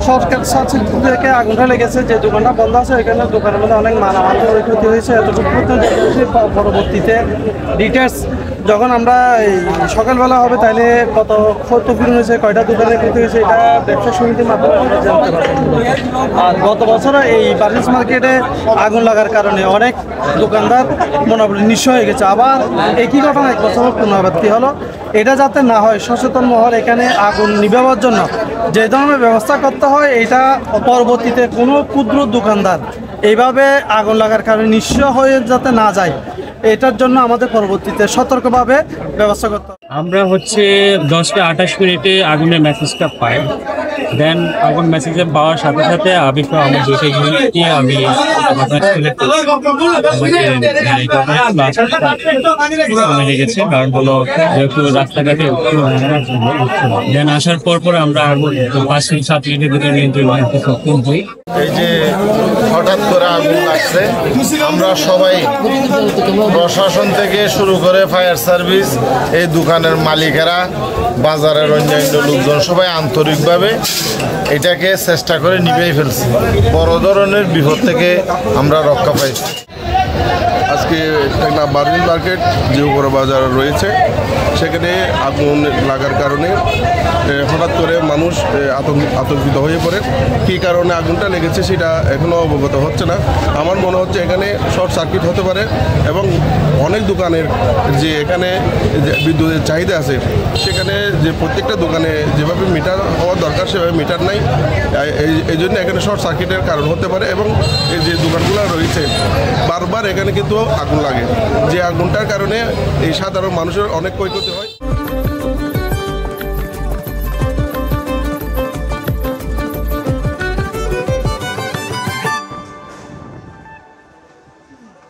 থেকে আগুনটা লেগেছে, যে দোকানটা বন্ধ আছে ওইখানে দোকানের মধ্যে অনেক মালামাল ক্ষতি হয়েছে। এতটুকু পরবর্তীতে ডিটেলস যখন আমরা এই সকালবেলা হবে তাহলে কত ক্ষতিপূরণ হয়েছে, কয়টা দোকানে ক্ষতি হয়েছে, এটা ব্যবসা সমিতির মাধ্যমে আমরা জানতে পারবো। আর গত বছর এই বার্নিস মার্কেটে আগুন লাগার কারণে অনেক দোকানদার মোটামুটি নিঃস্ব হয়ে গেছে। আবার একই ঘটনা এক বছর পুনরাবৃত্তি হলো। এটা যাতে না হয় সচেতন মহল এখানে আগুন নিভাবার জন্য যে ধরনের ব্যবস্থা করতে হয়, এটা পরবর্তীতে কোনো ক্ষুদ্র দোকানদার এইভাবে আগুন লাগার কারণে নিঃস্ব হয়ে যাতে না যায়, এটার জন্য আমাদের পরবর্তীতে সতর্কভাবে ব্যবস্থা করতে হবে। আমরা 10টা 28 আগুনের মেসেজটা পাই। দেন আগুন মেসেজে পাওয়ার সাথে সাথে আমি আমার দুটো ইউনিট নিয়ে আমি গেছে, কারণ হলো যেহেতু রাস্তাঘাটে দেন আসার পর আমরা 5-7 মিনিটের ভিতরে নিয়ন্ত্রণ সক্ষম হই। এই যে হঠাৎ করে আগুন লাগছে, আমরা সবাই প্রশাসন থেকে শুরু করে ফায়ার সার্ভিস, এই দোকানের মালিকেরা, বাজারের অন্যান্য লোকজন সবাই আন্তরিকভাবে এটাকে চেষ্টা করে নিভেই ফেলছি। বড় ধরনের বিপদ থেকে আমরা রক্ষা পাইছি। আজকে একটা বার্নিস মার্কেট যে উপরে বাজার রয়েছে, সেখানে আগুন লাগার কারণে হঠাৎ করে মানুষ আতঙ্কিত হয়ে পড়ে। কী কারণে আগুনটা লেগেছে সেটা এখনও অবগত হচ্ছে না। আমার মনে হচ্ছে এখানে শর্ট সার্কিট হতে পারে এবং অনেক দোকানের যে এখানে বিদ্যুতের চাহিদা আছে, সেখানে যে প্রত্যেকটা দোকানে যেভাবে মিটার হওয়া দরকার সেভাবে মিটার নাই। এই জন্য এখানে শর্ট সার্কিটের কারণ হতে পারে এবং এই যে দোকানগুলো রয়েছে বারবার এখানে কিন্তু আগুন লাগে, যে আগুনটার কারণে এই সাধারণ মানুষের অনেক ক্ষয়ক্ষতি হয়।